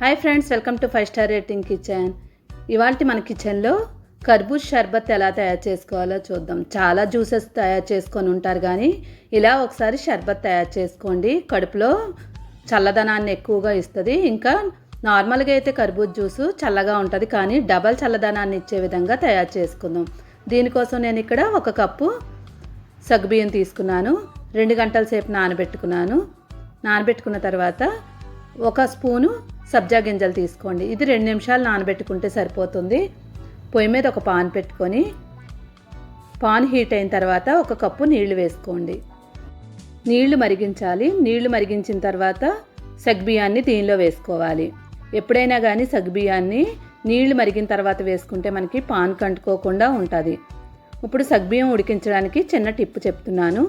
Hi friends, welcome to 5 star rating kitchen. ఇవాళ మన కిచెన్లో కర్బూజ్ షర్బత్ ఎలా తయారు చేసుకోవాలో చూద్దాం. చాలా జ్యూసెస్ తయారు చేసుకొని ఉంటారు, కానీ ఇలా ఒకసారి షర్బత్ తయారు చేసుకోండి. కడుపులో చల్లదనాన్ని ఎక్కువగా ఇస్తుంది. ఇంకా నార్మల్గా అయితే కర్బూజ్ జ్యూసు చల్లగా ఉంటుంది, కానీ డబల్ చల్లదనాన్ని ఇచ్చే విధంగా తయారు చేసుకుందాం. దీనికోసం నేను ఇక్కడ 1 కప్పు సగ్గుబియ్యం తీసుకున్నాను. 2 గంటల సేపు నానబెట్టుకున్నాను. నానబెట్టుకున్న తర్వాత 1 స్పూను సబ్జా గింజలు తీసుకోండి. ఇది 2 నిమిషాలు నానబెట్టుకుంటే సరిపోతుంది. పొయ్యి మీద ఒక పాన్ పెట్టుకొని పాన్ హీట్ అయిన తర్వాత 1 కప్పు నీళ్లు వేసుకోండి. నీళ్లు మరిగించాలి. నీళ్లు మరిగించిన తర్వాత సగ్గుబియ్యాన్ని దీనిలో వేసుకోవాలి. ఎప్పుడైనా కానీ సగ్గుబియ్యాన్ని నీళ్లు మరిగిన తర్వాత వేసుకుంటే మనకి పాన్ కంటుకోకుండా ఉంటుంది. ఇప్పుడు సగ్గుబియ్యం ఉడికించడానికి చిన్న టిప్ చెప్తున్నాను.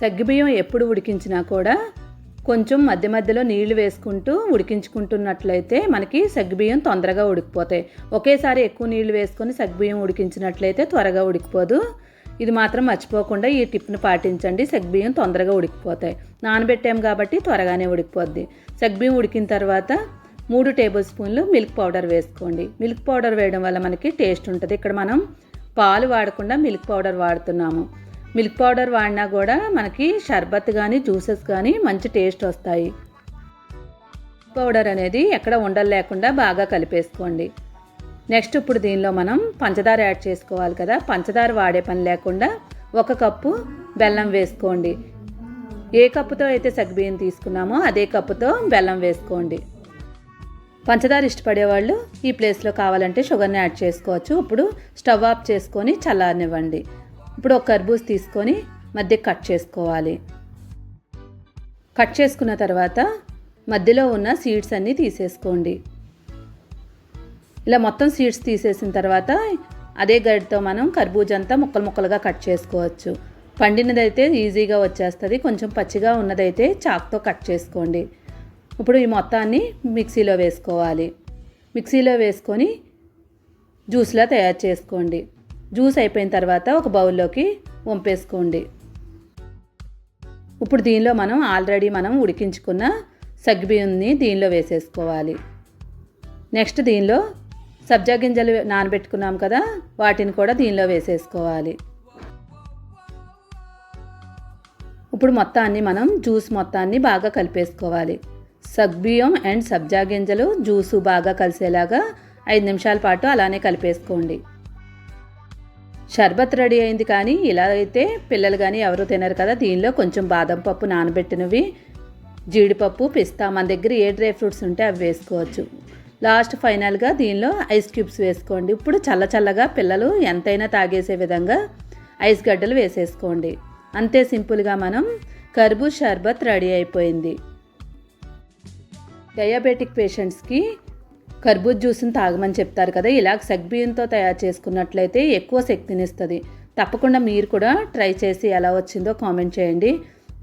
సగ్గుబియ్యం ఎప్పుడు ఉడికించినా కూడా కొంచెం మధ్య మధ్యలో నీళ్లు వేసుకుంటూ ఉడికించుకుంటున్నట్లయితే మనకి సగ్గుబియ్యం తొందరగా ఉడికిపోతాయి. ఒకేసారి ఎక్కువ నీళ్లు వేసుకొని సగ్గుబియ్యం ఉడికించినట్లయితే త్వరగా ఉడికిపోదు. ఇది మాత్రం మర్చిపోకుండా ఈ టిప్ను పాటించండి. సగ్గుబియ్యం తొందరగా ఉడికిపోతాయి. నానబెట్టాం కాబట్టి త్వరగానే ఉడికిపోద్ది. సగ్గుబియ్యం ఉడికిన తర్వాత 3 టేబుల్ స్పూన్లు మిల్క్ పౌడర్ వేసుకోండి. మిల్క్ పౌడర్ వేయడం వల్ల మనకి టేస్ట్ ఉంటుంది. ఇక్కడ మనం పాలు వాడకుండా మిల్క్ పౌడర్ వాడుతున్నాము. మిల్క్ పౌడర్ వాడినా కూడా మనకి షర్బత్ కానీ జ్యూసెస్ కానీ మంచి టేస్ట్ వస్తాయి. పౌడర్ అనేది ఎక్కడ ఉండలు లేకుండా బాగా కలిపేసుకోండి. నెక్స్ట్ ఇప్పుడు దీనిలో మనం పంచదార యాడ్ చేసుకోవాలి కదా. పంచదార వాడే పని లేకుండా 1 కప్పు బెల్లం వేసుకోండి. ఏ కప్పుతో అయితే సగ్గుబియ్యం తీసుకున్నామో అదే కప్పుతో బెల్లం వేసుకోండి. పంచదార ఇష్టపడేవాళ్ళు ఈ ప్లేస్లో కావాలంటే షుగర్ని యాడ్ చేసుకోవచ్చు. ఇప్పుడు స్టవ్ ఆఫ్ చేసుకొని చల్లారనివ్వండి. ఇప్పుడు 1 కర్బూజ్ తీసుకొని మధ్య కట్ చేసుకోవాలి. కట్ చేసుకున్న తర్వాత మధ్యలో ఉన్న సీడ్స్ అన్నీ తీసేసుకోండి. ఇలా మొత్తం సీడ్స్ తీసేసిన తర్వాత అదే గరిటతో మనం కర్బూజ్ అంతా ముక్కలు ముక్కలుగా కట్ చేసుకోవచ్చు. పండినదైతే ఈజీగా వచ్చేస్తుంది. కొంచెం పచ్చిగా ఉన్నదైతే చాక్తో కట్ చేసుకోండి. ఇప్పుడు ఈ మొత్తాన్ని మిక్సీలో వేసుకోవాలి. మిక్సీలో వేసుకొని జ్యూస్లా తయారు చేసుకోండి. జ్యూస్ అయిపోయిన తర్వాత ఒక బౌల్లోకి వంపేసుకోండి. ఇప్పుడు దీనిలో మనం ఉడికించుకున్న సగ్గుబియ్యాన్ని దీనిలో వేసేసుకోవాలి. నెక్స్ట్ దీనిలో సబ్జా గింజలు నానబెట్టుకున్నాం కదా, వాటిని కూడా దీనిలో వేసేసుకోవాలి. ఇప్పుడు జ్యూస్ మొత్తాన్ని బాగా కలిపేసుకోవాలి. సగ్గుబియ్యం అండ్ సబ్జా గింజలు జ్యూసు బాగా కలిసేలాగా 5 నిమిషాల పాటు అలానే కలిపేసుకోండి. షర్బత్ రెడీ అయింది. కానీ ఇలా అయితే పిల్లలు కానీ ఎవరు తినరు కదా. దీనిలో కొంచెం బాదం పప్పు నానబెట్టినవి, జీడిపప్పు, పిస్తా, మన దగ్గర ఏ డ్రై ఫ్రూట్స్ ఉంటే అవి వేసుకోవచ్చు. లాస్ట్ ఫైనల్గా దీనిలో ఐస్ క్యూబ్స్ వేసుకోండి. ఇప్పుడు చల్లగా పిల్లలు ఎంతైనా తాగేసే విధంగా ఐస్ గడ్డలు వేసేసుకోండి. అంతే సింపుల్గా మనం కర్బూజ్ షర్బత్ రెడీ అయిపోయింది. డయాబెటిక్ పేషెంట్స్కి కర్బూజ్ జ్యూస్ని తాగమని చెప్తారు కదా. ఇలా సగ్గుబియ్యంతో తయారు చేసుకున్నట్లయితే ఎక్కువ శక్తినిస్తుంది. తప్పకుండా మీరు కూడా ట్రై చేసి ఎలా వచ్చిందో కామెంట్ చేయండి.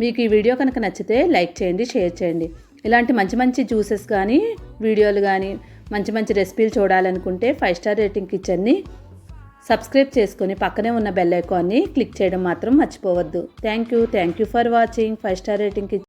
మీకు ఈ వీడియో కనుక నచ్చితే లైక్ చేయండి, షేర్ చేయండి. ఇలాంటి మంచి జ్యూసెస్ కానీ వీడియోలు కానీ మంచి రెసిపీలు చూడాలనుకుంటే 5 స్టార్ రేటింగ్ కిచెన్ని సబ్స్క్రైబ్ చేసుకొని పక్కనే ఉన్న బెల్ ఐకాన్ని క్లిక్ చేయడం మాత్రం మర్చిపోవద్దు. Thank you for watching 5 star rating kitchen.